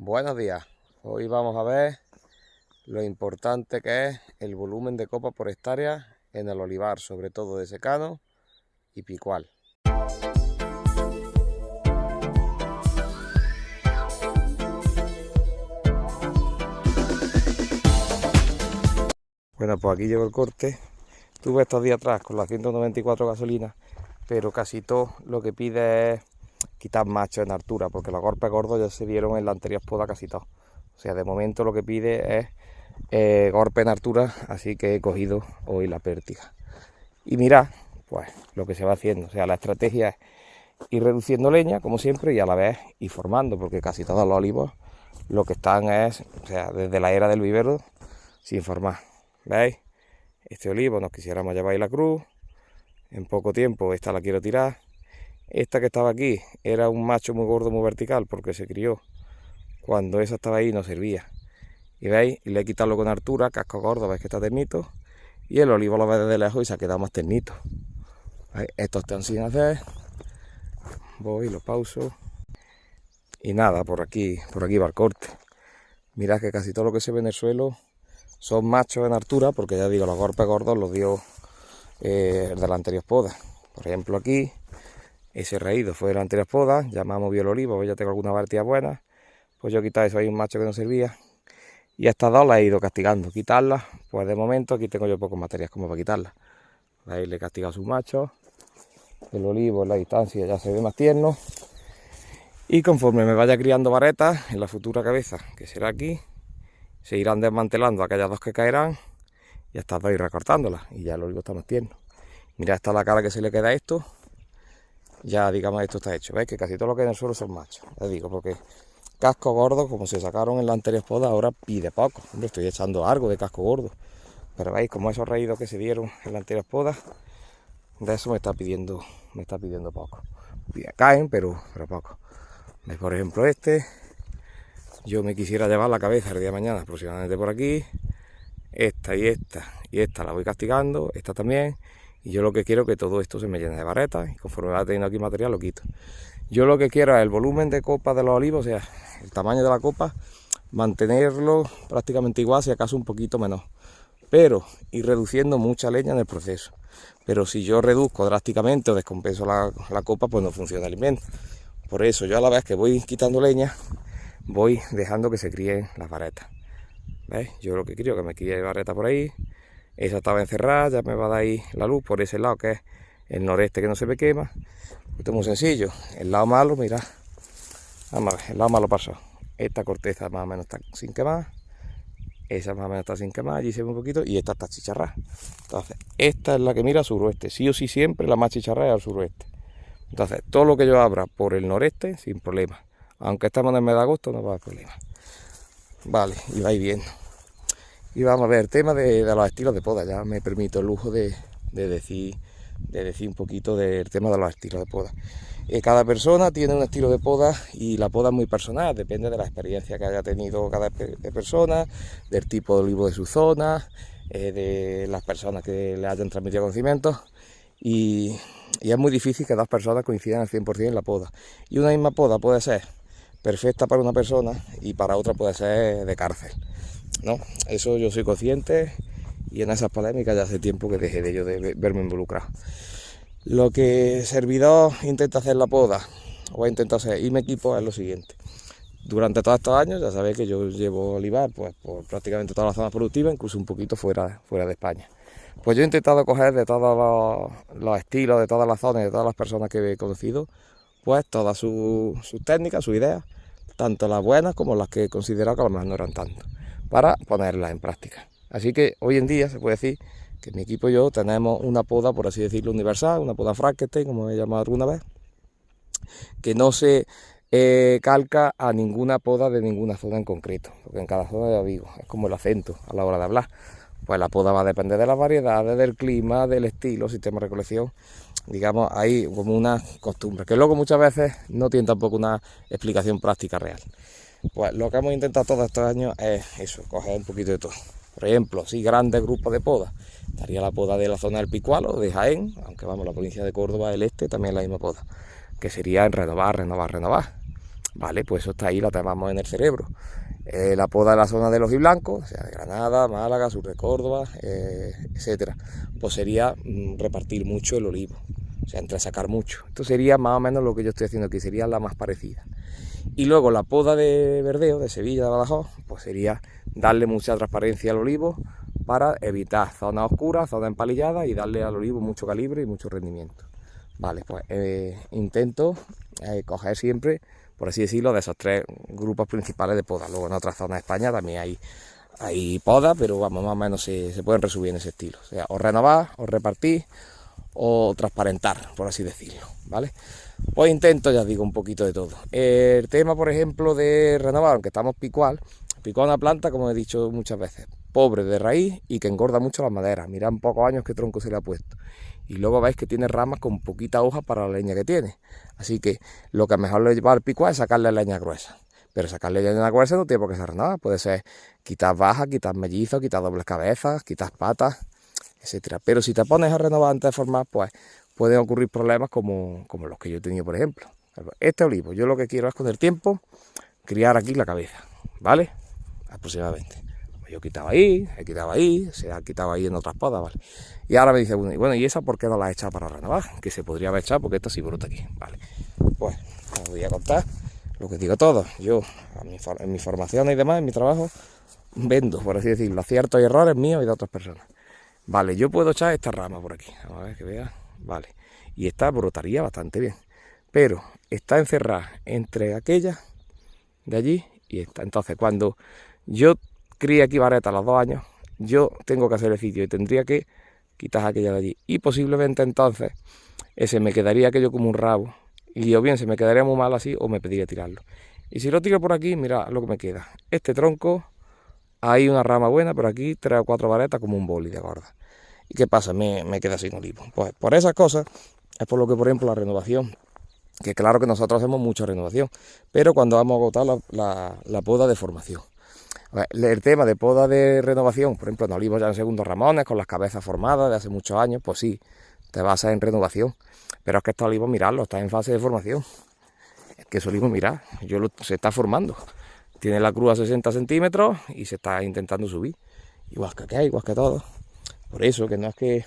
Buenos días, hoy vamos a ver lo importante que es el volumen de copa por hectárea en el olivar, sobre todo de secano y picual. Bueno, pues aquí llevo el corte. Tuve estos días atrás con la 194 gasolina, pero casi todo lo que pide es quitar machos en altura, porque los golpes gordos ya se vieron en la anterior poda casi todo. O sea, de momento lo que pide es golpe en altura, así que he cogido hoy la pértiga. Y mirad, pues lo que se va haciendo. O sea, la estrategia es ir reduciendo leña, como siempre, y a la vez ir formando, porque casi todos los olivos lo que están es, o sea, desde la era del vivero, sin formar. ¿Veis? Este olivo nos quisiéramos llevar ahí la cruz. En poco tiempo esta la quiero tirar. Esta que estaba aquí era un macho muy gordo, muy vertical, porque se crió cuando esa estaba ahí, no servía. Y veis, y le he quitado con altura, casco gordo, veis que está ternito. Y el olivo lo ve desde lejos y se ha quedado más ternito. ¿Veis? Estos están sin hacer. Voy, lo pauso. Y nada, por aquí va el corte. Mirad que casi todo lo que se ve en el suelo son machos en altura, porque ya digo, los golpes gordos los dio el de la anterior poda. Por ejemplo, aquí, ese raído fue de la anterior poda, ya me ha movido el olivo, ya tengo alguna partida buena. Pues yo he quitado eso, hay un macho que no servía. Y a estas dos las he ido castigando. Quitarlas, pues de momento aquí tengo yo pocos materiales como para quitarlas. Ahí le he castigado a sus machos. El olivo en la distancia ya se ve más tierno. Y conforme me vaya criando varetas en la futura cabeza, que será aquí, se irán desmantelando aquellas dos que caerán y hasta dos ir recortándolas. Y ya el olivo está más tierno. Mirad, esta la cara que se le queda a esto. Ya digamos esto está hecho. ¿Veis? Que casi todo lo que hay en el suelo son machos. Les digo, porque casco gordo, como se sacaron en la anterior poda, ahora pide poco. Hombre, estoy echando algo de casco gordo. Pero veis, como esos raídos que se dieron en la anterior poda, de eso me está pidiendo poco. Caen, pero poco. ¿Veis? Por ejemplo, este, yo me quisiera llevar la cabeza el día de mañana, aproximadamente por aquí. Esta y esta la voy castigando, esta también. Y yo lo que quiero es que todo esto se me llene de barretas y conforme va teniendo aquí material lo quito. Yo lo que quiero es el volumen de copa de los olivos, o sea, el tamaño de la copa, mantenerlo prácticamente igual, si acaso un poquito menos. Pero ir reduciendo mucha leña en el proceso. Pero si yo reduzco drásticamente o descompenso la copa, pues no funciona el invento. Por eso yo a la vez que voy quitando leña, voy dejando que se críen las varetas. ¿Veis? Yo lo que quiero es que me críe vareta por ahí. Esa estaba encerrada, ya me va a dar ahí la luz por ese lado que es el noreste que no se me quema. Esto es muy sencillo. El lado malo, mirad. Vamos a ver, el lado malo pasó. Esta corteza más o menos está sin quemar. Esa más o menos está sin quemar, allí se ve un poquito. Y esta está chicharrada. Entonces, esta es la que mira al suroeste. Sí o sí siempre la más chicharrada es al suroeste. Entonces, todo lo que yo abra por el noreste, sin problema. Aunque estamos en el mes de agosto, no va a haber problema. Vale, y vais viendo. Y vamos a ver el tema de los estilos de poda. Ya me permito el lujo de decir un poquito del tema de los estilos de poda. Cada persona tiene un estilo de poda y la poda es muy personal, depende de la experiencia que haya tenido cada persona, del tipo de olivo de su zona, de las personas que le hayan transmitido conocimientos y es muy difícil que dos personas coincidan al 100% en la poda. Y una misma poda puede ser perfecta para una persona y para otra puede ser de cárcel, ¿no? Eso yo soy consciente y en esas polémicas ya hace tiempo que dejé de yo de verme involucrado. Lo que servidor intenta hacer la poda o intenta hacer y mi equipo es lo siguiente. Durante todos estos años ya sabéis que yo llevo olivar pues, por prácticamente todas las zonas productivas, incluso un poquito fuera de España. Pues yo he intentado coger de todos los estilos, de todas las zonas, de todas las personas que he conocido, pues todas sus técnicas, sus ideas, tanto las buenas como las que he considerado que a lo mejor no eran tanto, para ponerlas en práctica. Así que hoy en día se puede decir que mi equipo y yo tenemos una poda, por así decirlo, universal, una poda Frankenstein, como he llamado alguna vez, que no se calca a ninguna poda de ninguna zona en concreto, porque en cada zona, ya digo, es como el acento a la hora de hablar. Pues la poda va a depender de las variedades, del clima, del estilo, sistema de recolección. Digamos, hay como una costumbre, que luego muchas veces no tiene tampoco una explicación práctica real. Pues lo que hemos intentado todos estos años es eso, coger un poquito de todo. Por ejemplo, si grandes grupos de poda, estaría la poda de la zona del Picual o de Jaén, aunque vamos, la provincia de Córdoba del Este también es la misma poda, que sería en renovar. Vale, pues eso está ahí, la tenemos en el cerebro. La poda de la zona de los ojiblancos, o sea, de Granada, Málaga, sur de Córdoba, etcétera, pues sería repartir mucho el olivo, o sea, entresacar mucho. Esto sería más o menos lo que yo estoy haciendo aquí, sería la más parecida. Y luego la poda de verdeo, de Sevilla, de Badajoz, pues sería darle mucha transparencia al olivo para evitar zonas oscuras, zonas empalilladas y darle al olivo mucho calibre y mucho rendimiento. Vale, pues intento coger siempre, por así decirlo, de esos tres grupos principales de poda. Luego en otras zonas de España también hay poda, pero vamos, más o menos se pueden resumir en ese estilo. O sea, o renovar, o repartir, o transparentar, por así decirlo, ¿vale? Pues intento, ya os digo, un poquito de todo. El tema, por ejemplo, de renovar, aunque estamos picual es una planta, como he dicho muchas veces, pobre de raíz y que engorda mucho las maderas. Mirad en pocos años qué tronco se le ha puesto. Y luego veis que tiene ramas con poquita hoja para la leña que tiene. Así que lo que mejor le lleva al picual es sacarle leña gruesa. Pero sacarle leña gruesa no tiene por qué ser nada. Puede ser quitar bajas, quitar mellizos, quitar dobles cabezas, quitar patas, etcétera. Pero si te pones a renovar antes de formar, pues pueden ocurrir problemas como los que yo he tenido, por ejemplo. Este olivo, yo lo que quiero es con el tiempo criar aquí la cabeza, ¿vale? Aproximadamente. Yo he quitado ahí, se ha quitado ahí en otras podas, ¿vale? Y ahora me dice uno, y bueno, ¿y esa por qué no la has echado para renovar? Que se podría haber echado porque esta sí brota aquí, ¿vale? Pues os voy a contar lo que digo todo. Yo, en mi formación y demás, en mi trabajo, vendo, por así decirlo, aciertos y errores míos y de otras personas. Vale, yo puedo echar esta rama por aquí, a ver que vea, vale. Y esta brotaría bastante bien, pero está encerrada entre aquella de allí y esta. Entonces, cuando yo críe aquí vareta a los 2 años, yo tengo que hacer el sitio y tendría que quitar aquella de allí. Y posiblemente entonces ese me quedaría aquello como un rabo. Y o bien se me quedaría muy mal así o me pediría tirarlo. Y si lo tiro por aquí, mira lo que me queda. Este tronco, hay una rama buena, pero aquí 3 o 4 varetas como un boli de gorda. ¿Y qué pasa? Me queda sin olivo. Pues por esas cosas es por lo que, por ejemplo, la renovación, que claro que nosotros hacemos mucha renovación, pero cuando vamos a agotar la poda de formación. El tema de poda de renovación, por ejemplo, en olivos ya en segundos ramones, con las cabezas formadas de hace muchos años, pues sí, te basas en renovación. Pero es que estos olivos, miradlo, está en fase de formación. Es que ese olivo, mirad, se está formando. Tiene la cruz a 60 centímetros y se está intentando subir. Igual que aquí, igual que todo. Por eso, que no es que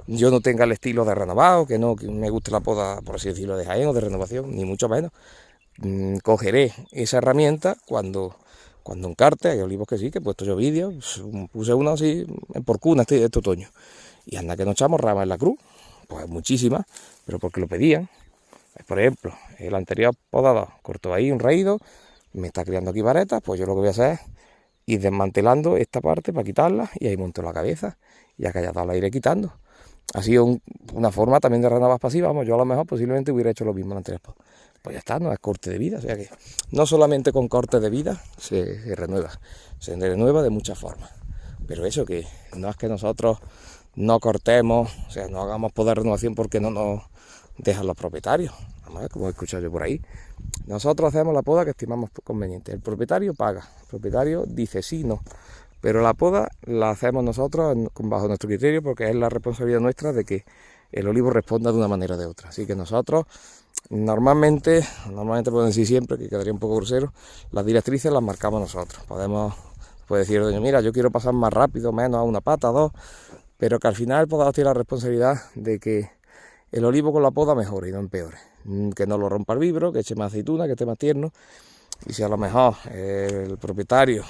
yo no tenga el estilo de renovado, que no que me guste la poda, por así decirlo, de Jaén o de renovación, ni mucho menos. Cogeré esa herramienta cuando encarte. Hay olivos que sí, que he puesto yo vídeos, puse uno así en porcuna este otoño. Y anda que nos echamos ramas en la cruz, pues muchísimas, pero porque lo pedían. Por ejemplo, el anterior podador cortó ahí un raído, me está criando aquí varetas, pues yo lo que voy a hacer es ir desmantelando esta parte para quitarla y ahí monto la cabeza y ya que haya dado la iré quitando. Ha sido una forma también de renovar pasiva, vamos, yo a lo mejor posiblemente hubiera hecho lo mismo en la anterior. Pues ya está, no es corte de vida, o sea que no solamente con corte de vida se renueva de muchas formas. Pero eso, que no es que nosotros no cortemos, o sea, no hagamos poda de renovación porque no nos dejan los propietarios. Vamos a ver, como he escuchado yo por ahí. Nosotros hacemos la poda que estimamos conveniente. El propietario paga, el propietario dice sí, no. Pero la poda la hacemos nosotros bajo nuestro criterio porque es la responsabilidad nuestra de que el olivo responda de una manera o de otra. Así que nosotros normalmente puedo decir siempre, que quedaría un poco grosero, las directrices las marcamos nosotros. Puede decir, mira, yo quiero pasar más rápido, menos a una pata, 2, pero que al final el podador tiene la responsabilidad de que el olivo con la poda mejore y no empeore. Que no lo rompa el vibro, que eche más aceituna, que esté más tierno. Y si a lo mejor el propietario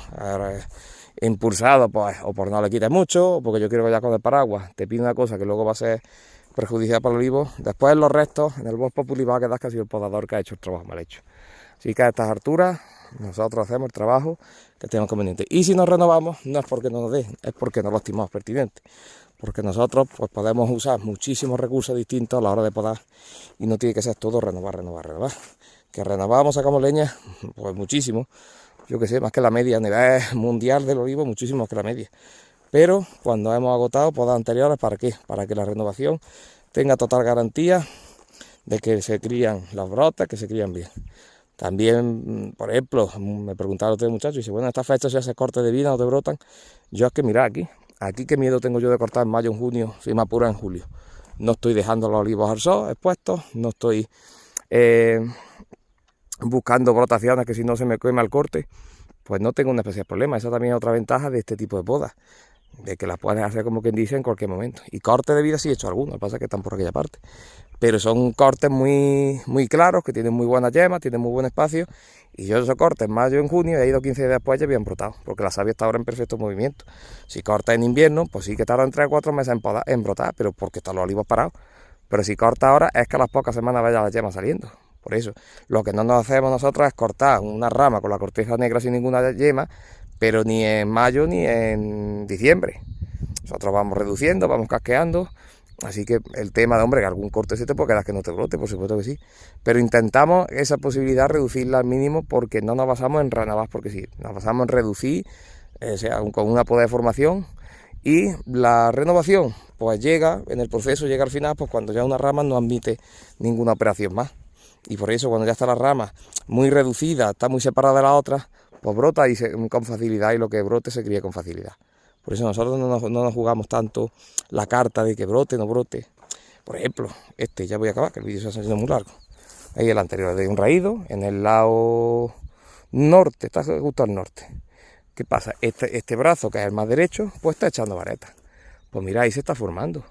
impulsado, pues, o por no le quites mucho, o porque yo quiero que ya con el paraguas te pide una cosa que luego va a ser perjudicial para el olivo, después en los restos, en el Vox Populi va a quedar casi el podador que ha hecho el trabajo mal hecho. Así que a estas alturas nosotros hacemos el trabajo que tenemos conveniente. Y si nos renovamos, no es porque no nos dejen, es porque no lo estimamos pertinente. Porque nosotros pues, podemos usar muchísimos recursos distintos a la hora de podar y no tiene que ser todo renovar. Que renovamos, sacamos leña, pues muchísimo. Yo que sé, más que la media a nivel mundial del olivo, muchísimo más que la media. Pero cuando hemos agotado podas anteriores, ¿para qué? Para que la renovación tenga total garantía de que se crían las brotas, que se crían bien. También, por ejemplo, me preguntaba otro muchacho y dice, bueno, esta fecha se hace corte de vida, no te brotan. Yo es que mirad aquí qué miedo tengo yo de cortar en mayo, en junio, si me apura en julio. No estoy dejando los olivos al sol expuestos, no estoy buscando brotaciones que si no se me quema el corte, pues no tengo un especial problema. Esa también es otra ventaja de este tipo de podas, de que las puedes hacer como quien dice en cualquier momento. Y cortes de vida sí he hecho algunos, lo que pasa es que están por aquella parte. Pero son cortes muy claros, que tienen muy buenas yemas, tienen muy buen espacio. Y yo esos cortes en mayo, en junio, he ido 15 días después ya habían brotado, porque la savia está ahora en perfecto movimiento. Si cortas en invierno, pues sí que tardan 3 o 4 meses en brotar, pero porque están los olivos parados. Pero si corta ahora, es que a las pocas semanas vaya las yemas saliendo. Por eso, lo que no nos hacemos nosotros es cortar una rama con la corteza negra sin ninguna yema, pero ni en mayo ni en diciembre. Nosotros vamos reduciendo, vamos casqueando. Así que el tema de, hombre, que algún corte se te puede quedar que no te brote, por supuesto que sí. Pero intentamos esa posibilidad reducirla al mínimo porque no nos basamos en nada porque sí. Nos basamos en reducir, sea con una poda de formación. Y la renovación, pues llega, en el proceso llega al final, pues cuando ya una rama no admite ninguna operación más. Y por eso cuando ya está la rama muy reducida, está muy separada de la otra, pues brota con facilidad y lo que brote se cría con facilidad. Por eso nosotros no nos jugamos tanto la carta de que brote o no brote. Por ejemplo, ya voy a acabar, que el vídeo se ha haciendo muy largo. Ahí el anterior de un raído, en el lado norte, está justo al norte. ¿Qué pasa? Este brazo, que es el más derecho, pues está echando varetas. Pues mira, ahí se está formando.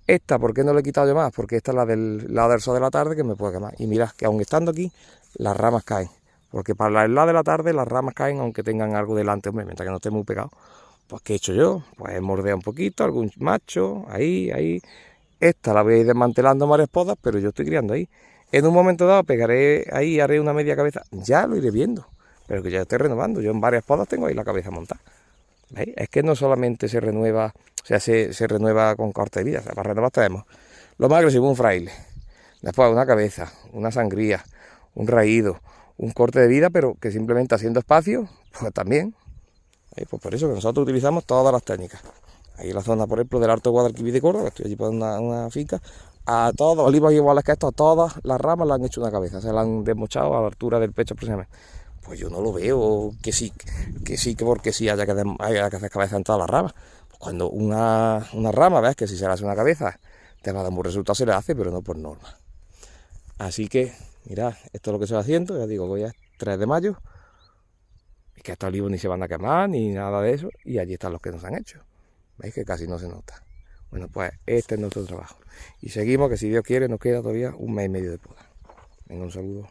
Esta, ¿por qué no le he quitado yo más? Porque esta es la del lado del sol de la tarde que me puede quemar. Y mirad que aun estando aquí, las ramas caen. Porque para el lado de la tarde las ramas caen aunque tengan algo delante, hombre, mientras que no esté muy pegado. Pues ¿qué he hecho yo? Pues he mordeado un poquito, algún macho, ahí. Esta la voy a ir desmantelando en varias podas, pero yo estoy criando ahí. En un momento dado pegaré ahí, haré una media cabeza, ya lo iré viendo. Pero que ya estoy renovando, yo en varias podas tengo ahí la cabeza montada. ¿Veis? Es que no solamente se renueva, o sea, se renueva con corte de vida, o sea, para renovar tenemos lo más agresivo, un fraile, después una cabeza, una sangría, un raído, un corte de vida, pero que simplemente haciendo espacio, pues también. Pues por eso que nosotros utilizamos todas las técnicas. Ahí en la zona, por ejemplo, del Alto Guadalquivir de Córdoba, estoy allí por una finca, a todos, olivos iguales que estos, todas las ramas le han hecho una cabeza, se la han desmochado a la altura del pecho aproximadamente. Pues yo no lo veo que sí, que porque sí haya que hacer cabeza en todas las ramas. Pues cuando una rama, ves que si se le hace una cabeza, te va a dar un buen resultado, se le hace, pero no por norma. Así que, mirad, esto es lo que se va haciendo, ya digo, hoy es 3 de mayo, y que estos olivos ni se van a quemar, ni nada de eso, y allí están los que nos han hecho. ¿Veis que casi no se nota? Bueno, pues este es nuestro trabajo. Y seguimos, que si Dios quiere, nos queda todavía un mes y medio de poda. Venga, un saludo.